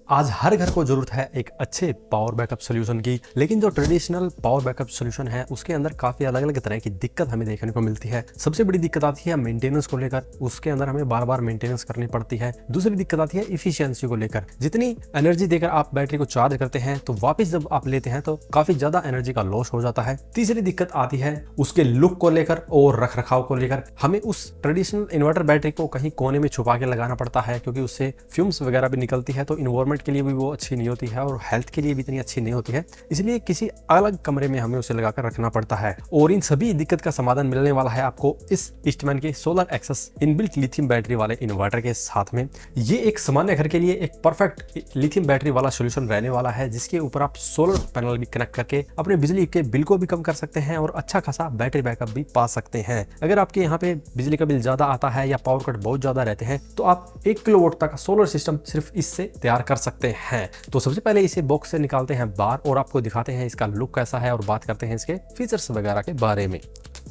आज हर घर को जरूरत है एक अच्छे पावर बैकअप सॉल्यूशन की, लेकिन जो ट्रेडिशनल पावर बैकअप सॉल्यूशन है उसके अंदर काफी अलग अलग तरह की दिक्कत हमें देखने को मिलती है। सबसे बड़ी दिक्कत आती है मेंटेनेंस को लेकर, उसके अंदर हमें बार बार मेंटेनेंस करनी पड़ती है। दूसरी दिक्कत आती है इफिशियंसी को लेकर, जितनी एनर्जी देकर आप बैटरी को चार्ज करते हैं तो वापस जब आप लेते हैं तो काफी ज्यादा एनर्जी का लॉस हो जाता है। तीसरी दिक्कत आती है उसके लुक को लेकर और रख रखाव को लेकर। हमें उस ट्रेडिशनल इन्वर्टर बैटरी को कहीं कोने में छुपा के लगाना पड़ता है, क्योंकि उससे फ्यूम्स वगैरह भी निकलती है, तो इन्वायरमेंट के लिए भी वो अच्छी नहीं होती है और हेल्थ के लिए भी इतनी अच्छी नहीं होती है। इसलिए किसी अलग कमरे में हमें उसे लगाकर रखना पड़ता है। और इन सभी दिक्कत का समाधान मिलने वाला है आपको इस ईस्टमैन के solar access inbuilt lithium battery वाले इन्वर्टर के साथ में। ये एक सामान्य घर के लिए एक परफेक्ट लिथियम बैटरी वाला सोल्यूशन रहने वाला है, जिसके ऊपर आप सोलर पैनल भी कनेक्ट करके अपने बिजली के बिल को भी कम कर सकते हैं और अच्छा खासा बैटरी बैकअप भी पा सकते हैं। अगर आपके यहाँ पे बिजली का बिल ज्यादा आता है या पावर कट बहुत ज्यादा रहते हैं तो आप 1 किलोवाट तक सोलर सिस्टम सिर्फ इससे तैयार कर सकते हैं। तो सबसे पहले इसे बॉक्स से निकालते हैं बाहर और आपको दिखाते हैं इसका लुक कैसा है और बात करते हैं इसके फीचर्स वगैरह के बारे में।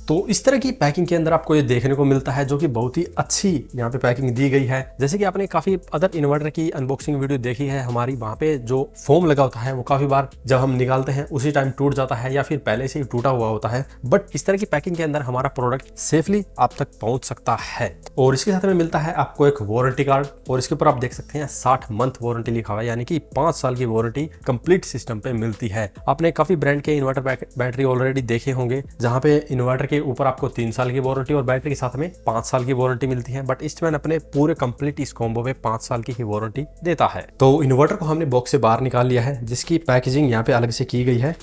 तो इस तरह की पैकिंग के अंदर आपको ये देखने को मिलता है, जो कि बहुत ही अच्छी यहाँ पे पैकिंग दी गई है। जैसे कि आपने काफी अदर इन्वर्टर की अनबॉक्सिंग वीडियो देखी है हमारी, वहाँ पे जो फोम लगा होता है वो काफी बार जब हम निकालते हैं उसी टाइम टूट जाता है या फिर पहले से ही टूटा हुआ होता है। बट इस तरह की पैकिंग के अंदर हमारा प्रोडक्ट सेफली आप तक पहुंच सकता है। और इसके साथ में मिलता है आपको एक वारंटी कार्ड, और इसके ऊपर आप देख सकते हैं 60 मंथ वारंटी लिखा हुआ है, यानी कि 5 साल की वारंटी कंप्लीट सिस्टम पे मिलती है। आपने काफी ब्रांड के इन्वर्टर बैटरी ऑलरेडी देखे होंगे, जहाँ पे इन्वर्टर के ऊपर आपको 3 साल की वारंटी और बैटरी के साथ में 5 साल की वारंटी मिलती है। बट ईस्टमैन अपने पूरे कंप्लीट इस कॉम्बो में 5 साल की ही वारंटी देता है। तो इन्वर्टर को हमने बॉक्स से बाहर निकाल लिया है, जिसकी पैकेजिंग यहाँ पे अलग से की गई है।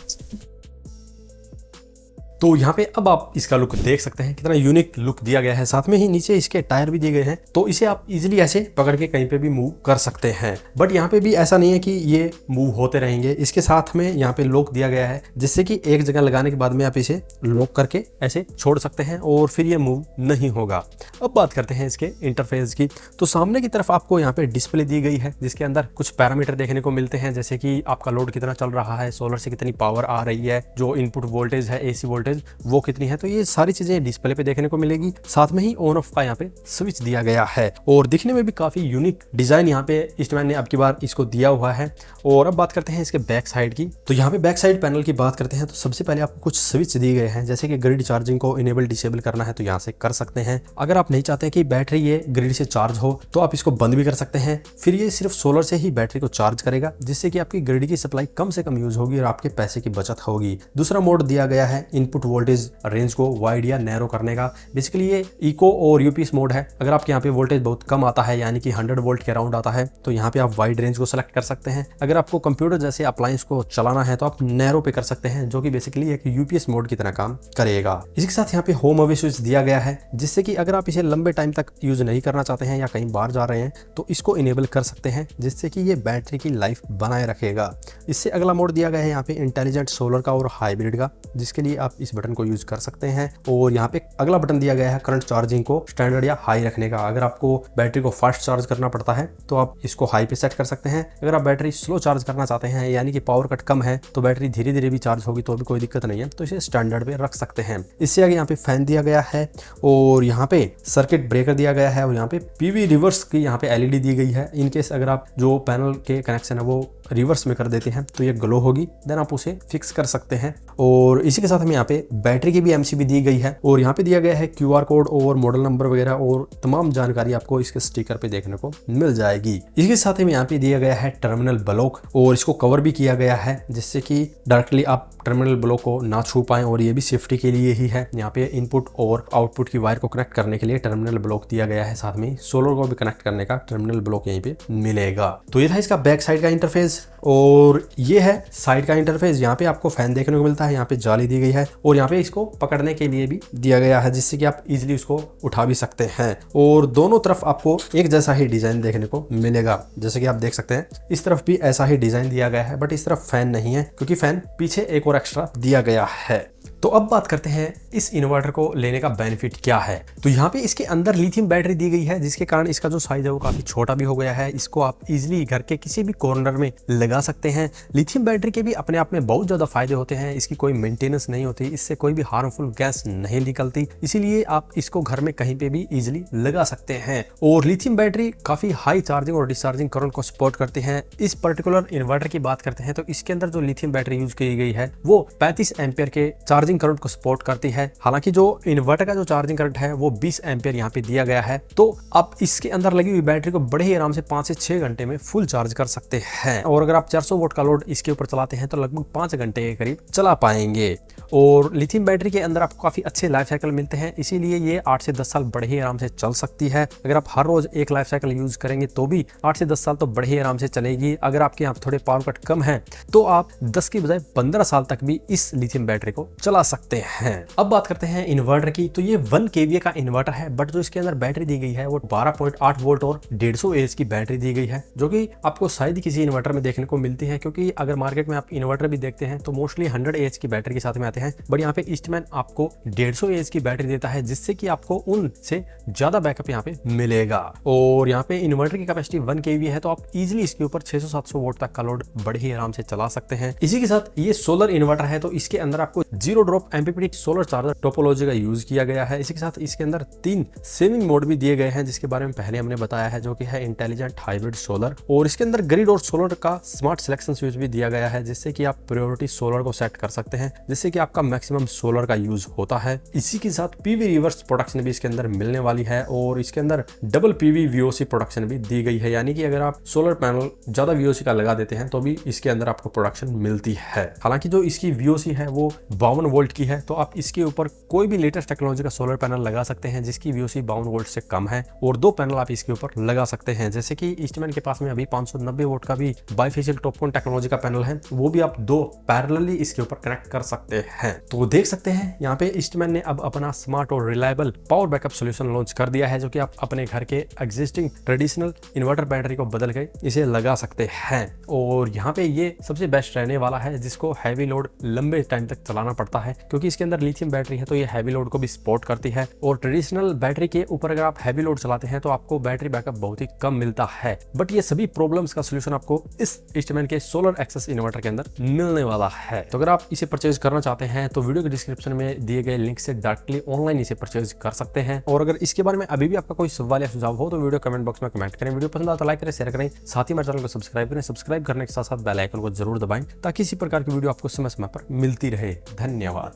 तो यहाँ पे अब आप इसका लुक देख सकते हैं, कितना यूनिक लुक दिया गया है। साथ में ही नीचे इसके टायर भी दिए गए हैं, तो इसे आप इजीली ऐसे पकड़ के कहीं पे भी मूव कर सकते हैं। बट यहाँ पे भी ऐसा नहीं है कि ये मूव होते रहेंगे। इसके साथ में यहाँ पे लॉक दिया गया है, जिससे कि एक जगह लगाने के बाद में आप इसे लॉक करके ऐसे छोड़ सकते हैं और फिर ये मूव नहीं होगा। अब बात करते हैं इसके इंटरफेस की। तो सामने की तरफ आपको यहाँ पे डिस्प्ले दी गई है, जिसके अंदर कुछ पैरामीटर देखने को मिलते हैं, जैसे कि आपका लोड कितना चल रहा है, सोलर से कितनी पावर आ रही है, जो इनपुट वोल्टेज है AC वोल्टेज वो कितनी है। तो ये सारी चीजें डिस्प्ले पे देखने को मिलेगी। साथ में ही ऑन ऑफ का यहाँ पे स्विच दिया गया है, और दिखने में भी काफी यूनिक डिजाइन यहाँ पे ईस्टमैन ने अब की बार इसको दिया हुआ है। और अब बात करते हैं इसके बैक साइड की। तो यहाँ पे बैक साइड पैनल की बात करते हैं तो सबसे पहले आपको कुछ स्विच दिए गए हैं, जैसे कि ग्रिड चार्जिंग को इनेबल डिसेबल करना है तो यहाँ से कर सकते हैं। अगर आप नहीं चाहते कि बैटरी ये ग्रिड से चार्ज हो तो आप इसको बंद भी कर सकते हैं। फिर ये सिर्फ सोलर से ही बैटरी को चार्ज करेगा, जिससे कि आपकी ग्रिड की सप्लाई कम से कम यूज होगी और आपके पैसे की बचत होगी। दूसरा मोड दिया गया है इनपुट वोल्टेज रेंज को वाइड या नैरो करने का। बेसिकली ये इको और यूपीएस मोड है। अगर आपके यहाँ पे वोल्टेज बहुत कम आता है, यानी कि 100 वोल्ट के अराउंड आता है, तो यहाँ पे आप वाइड रेंज को सेलेक्ट कर सकते हैं। अगर आपको कंप्यूटर जैसे अप्लायंस को चलाना है तो आप नैरो पे कर सकते हैं, जो कि बेसिकली एक यूपीएस मोड की तरह काम करेगा। इसी के साथ यहाँ पे होम अवे स्विच दिया गया है, जिससे कि अगर आप इसे लंबे टाइम तक यूज नहीं करना चाहते हैं या कहीं बाहर जा रहे हैं तो इसको इनेबल कर सकते हैं, जिससे कि ये बैटरी की लाइफ बनाए रखेगा। इससे अगला मोड दिया गया है यहाँ पे इंटेलिजेंट सोलर का और हाइब्रिड का, जिसके लिए आप इस बटन को यूज कर सकते हैं। और यहाँ पे अगला बटन दिया गया है करंट चार्जिंग को स्टैंडर्ड या हाई रखने का। अगर आपको बैटरी को फास्ट चार्ज करना पड़ता है तो आप इसको हाई पे सेट कर सकते हैं। अगर आप बैटरी स्लो चार्ज करना चाहते हैं, यानी कि पावर कट कम है, तो बैटरी धीरे धीरे भी चार्ज होगी तो भी कोई दिक्कत नहीं है, तो इसे स्टैंडर्ड पे रख सकते हैं। इससे आगे यहाँ पे फैन दिया गया है और यहाँ पे सर्किट ब्रेकर दिया गया है और यहाँ पे PV रिवर्स की यहाँ पे LED दी गई है। इनकेस अगर आप जो पैनल के कनेक्शन है वो रिवर्स में कर देते हैं तो ये ग्लो होगी, देन आप उसे फिक्स कर सकते हैं। और इसी के साथ में यहाँ पे बैटरी की भी MCB दी गई है और यहाँ पे दिया गया है QR कोड और मॉडल नंबर वगैरह और तमाम जानकारी आपको इसके स्टिकर पे देखने को मिल जाएगी। इसके साथ में यहाँ पे दिया गया है टर्मिनल ब्लॉक और इसको कवर भी किया गया है, जिससे कि डायरेक्टली आप टर्मिनल ब्लॉक को ना छू पाएं, और ये भी सेफ्टी के लिए ही है। यहाँ पे इनपुट और आउटपुट की वायर को कनेक्ट करने के लिए टर्मिनल ब्लॉक दिया गया है, साथ में सोलर को भी कनेक्ट करने का टर्मिनल ब्लॉक यहीं पे मिलेगा। तो ये था इसका बैक साइड का इंटरफेस और ये है साइड का इंटरफेस। यहाँ पे आपको फैन देखने को मिलता है, यहाँ पे जाली दी गई है और यहाँ पे इसको पकड़ने के लिए भी दिया गया है, जिससे कि आप इजीली उसको उठा भी सकते हैं। और दोनों तरफ आपको एक जैसा ही डिजाइन देखने को मिलेगा, जैसे कि आप देख सकते हैं इस तरफ भी ऐसा ही डिजाइन दिया गया है, बट इस तरफ फैन नहीं है क्योंकि फैन पीछे एक और एक्स्ट्रा दिया गया है। तो अब बात करते हैं इस इन्वर्टर को लेने का बेनिफिट क्या है। तो यहाँ पे इसके अंदर लिथियम बैटरी दी गई है, जिसके कारण इसका जो साइज है वो काफी छोटा भी हो गया है। इसको आप इजीली घर के किसी भी कॉर्नर में लगा सकते हैं। लिथियम बैटरी के भी अपने आप में बहुत ज्यादा फायदे होते हैं। इसकी कोई मेंटेनेंस नहीं होती, इससे कोई भी हार्मफुल गैस नहीं निकलती, इसीलिए आप इसको घर में कहीं पे भी इजीली लगा सकते हैं। और लिथियम बैटरी काफी हाई चार्जिंग और डिस्चार्जिंग करंट को सपोर्ट करती है। इस पर्टिकुलर इन्वर्टर की बात करते हैं तो इसके अंदर जो लिथियम बैटरी यूज की गई है वो 35 एम्पियर के चार्जिंग करंट को सपोर्ट करती है। हालांकि जो इन्वर्टर का जो चार्जिंग करंट है वो 20 एम्पियर यहाँ पे दिया गया है। तो आप इसके अंदर लगी हुई बैटरी को बड़े ही आराम से 5 से 6 घंटे में फुल चार्ज कर सकते हैं। और अगर आप 400 वोल्ट का लोड इसके ऊपर चलाते हैं तो लगभग 5 घंटे के करीब चला पाएंगे। और लिथियम बैटरी के अंदर आपको काफी अच्छे लाइफ साइकिल मिलते हैं, इसीलिए ये 8 से 10 साल बड़े ही आराम से चल सकती है। अगर आप हर रोज एक लाइफ साइकिल यूज करेंगे तो भी 8 से 10 साल तो बड़े ही आराम से चलेगी। अगर आपके यहाँ थोड़े पावर कट कम है तो आप 10 की बजाय 15 साल तक भी इस लिथियम बैटरी को चला सकते हैं। अब बात करते हैं इन्वर्टर की। तो ये 1 kVA का इन्वर्टर है, बट जो इसके अंदर बैटरी दी गई है वो 12.8 वोल्ट और 150 AH की बैटरी दी गई है, जो कि आपको शायद किसी इन्वर्टर में देखने को मिलती है। क्योंकि अगर मार्केट में आप इन्वर्टर भी देखते हैं तो मोस्टली 100 AH की बैटरी के साथ में आते हैं, बट यहाँ पे ईस्टमैन आपको 150 AH की बैटरी देता है, जिससे कि आपको उनसे ज्यादा बैकअप यहाँ पे मिलेगा। और यहाँ पे इन्वर्टर की कैपेसिटी 1 kVA है, तो आप इजिली इसके ऊपर 600-700 वोल्ट तक का लोड बड़े ही आराम से चला सकते हैं। इसी के साथ ये सोलर इन्वर्टर है, तो इसके अंदर आपको 0 drop MPPT solar charger topology का यूज किया गया है। इसी के साथ इसके अंदर 3 सेविंग मोड भी दिए गए हैं, जिसके बारे में पहले हमने बताया है, जो कि है इंटेलिजेंट हाइब्रिड सोलर। और इसके अंदर ग्रिड और सोलर का स्मार्ट सिलेक्शन स्विच भी दिया गया है, जिससे कि आप प्रायोरिटी सोलर को सेट कर सकते हैं, जिससे कि आपका मैक्सिमम सोलर का यूज होता है। इसी के साथ PV रिवर्स प्रोडक्शन भी इसके अंदर मिलने वाली है, और इसके अंदर डबल PV VOC प्रोडक्शन भी दी गई है, यानी कि अगर आप सोलर पैनल ज्यादा VOC का लगा देते हैं तो भी इसके अंदर आपको प्रोडक्शन मिलती है। हालांकि जो इसकी VOC है वो 52 वोल्ट की है, तो आप इसके ऊपर कोई भी लेटेस्ट टेक्नोलॉजी का सोलर पैनल लगा सकते हैं जिसकी VOC 52 वोल्ट से कम है, और 2 पैनल आप इसके ऊपर लगा सकते हैं। जैसे कि ईस्टमैन के पास में अभी 590 वोल्ट का भी बाइफेशियल टॉपकॉन टेक्नोलॉजी का पैनल है, वो भी आप 2 पैरेलली इसके ऊपर कनेक्ट कर सकते हैं। तो देख सकते हैं यहाँ पे ईस्टमैन ने अब अपना स्मार्ट और reliable power backup solution launch कर दिया है, जो कि आप अपने घर के एग्जिस्टिंग ट्रेडिशनल इन्वर्टर बैटरी को बदल के इसे लगा सकते हैं। और यहाँ पे ये सबसे बेस्ट रहने वाला है, जिसको हैवी लोड लंबे टाइम तक चलाना पड़ता है, क्योंकि इसके अंदर लिथियम बैटरी है तो ये हैवी लोड को भी सपोर्ट करती है। और ट्रेडिशनल बैटरी के ऊपर अगर आप हैवी लोड चलाते हैं तो आपको बैटरी बैकअप बहुत ही कम मिलता है। बट ये सभी प्रॉब्लम्स का सोल्यूशन आपको इस ईस्टमैन के सोलर एक्सेस इन्वर्टर के अंदर मिलने वाला है। तो अगर आप इसे परचेज करना चाहते हैं तो वीडियो के डिस्क्रिप्शन में दिए गए लिंक से डायरेक्टली ऑनलाइन इसे परचेज कर सकते हैं। और अगर इसके बारे में अभी भी आपका कोई सवाल या सुझाव हो तो वीडियो कमेंट बॉक्स में कमेंट करें। वीडियो पसंद आता तो लाइक करें, शेयर करें, साथ ही मेरे चैनल को सब्सक्राइब करें। सब्सक्राइब करने के साथ साथ बेल आइकन को जरूर दबाएं, ताकि इसी प्रकार की वीडियो आपको समय समय पर मिलती रहे। धन्यवाद।